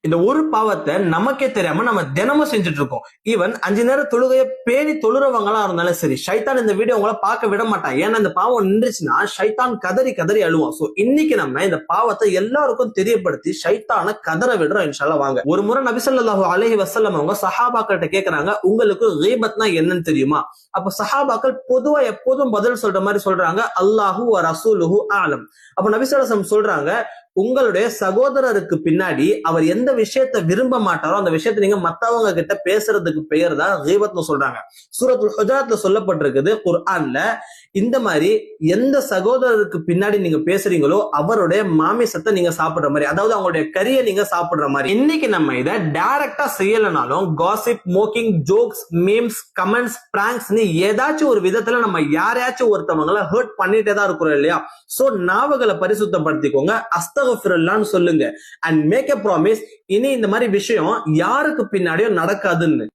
இந்த ஒரு பாவத்தை நமக்கே தெரியாம நம்ம தினமும் செஞ்சுட்டு இருக்கோம். ஈவன் 5 நேரம் தொழுகையை பேணி தொழுறவங்களா இருந்தாலும் சரி, ஷைத்தான் இந்த வீடியோ உங்களை பார்க்க விட மாட்டான். ஏன்னா இந்த பாவம் நின்றுச்சுன்னா ஷைத்தான் கதறி கதறி அழுவான். சோ இன்னைக்கு நம்ம இந்த பாவத்தை எல்லாருக்கும் தெரியப்படுத்தி ஷைத்தான கதற விடுறோம். இன்ஷால்லா வாங்க. ஒரு முறை நபி ஸல்லல்லாஹு அலைஹி வஸல்லம் அவங்க சஹாபாக்கள்கிட்ட கேக்குறாங்க, உங்களுக்கு கீபத்னா என்னன்னு தெரியுமா? அப்ப சஹாபாக்கள் பொதுவா எப்போதும் பதில் சொல்ற மாதிரி சொல்றாங்க, அல்லாஹு வ ரசூலுஹு ஆலம். அப்ப நபி ஸல்லல்லாஹு அலைஹி வஸல்லம் சொல்றாங்க, உங்களுடைய சகோதரருக்கு பின்னாடி அவர் எந்த விஷயத்தை விரும்ப மாட்டாரோ அந்த விஷயத்தை நீங்க மத்தவங்க கிட்ட பேசுறதுக்கு பெயர் தான் கீபத்னு சொல்றாங்க. சூரத்துல் ஹுஜராத்ல சொல்லப்பட்டிருக்குது குர்ஆன்ல, இந்த மாதிரி எந்த சகோதரருக்கு பின்னாடி நீங்க பேசுறீங்களோ அவருடைய மாமிசத்தை நீங்க சாப்பிடுற மாதிரி, அதாவது அவங்களுடைய கறியை நீங்க சாப்பிடுற மாதிரி. இன்னைக்கு நம்ம இதை டைரக்டா செய்யலனாலும் gossip, mocking, jokes, memes, comments, பிராங்க்ஸ்னு ஏதாச்சும் ஒரு விதத்துல நம்ம யாரையாச்சும் ஒருத்தவங்களை ஹர்ட் பண்ணிட்டே தான் இருக்கிறோம் இல்லையா? சோ நாவுகளை பரிசுத்தப்படுத்திக்கோங்க, அஸ்தக்ஃபிருல்லாஹ்னு சொல்லுங்க, அண்ட் மேக் எ ப்ராமிஸ், இனி இந்த மாதிரி விஷயம் யாருக்கு பின்னாடியும் நடக்காதுன்னு.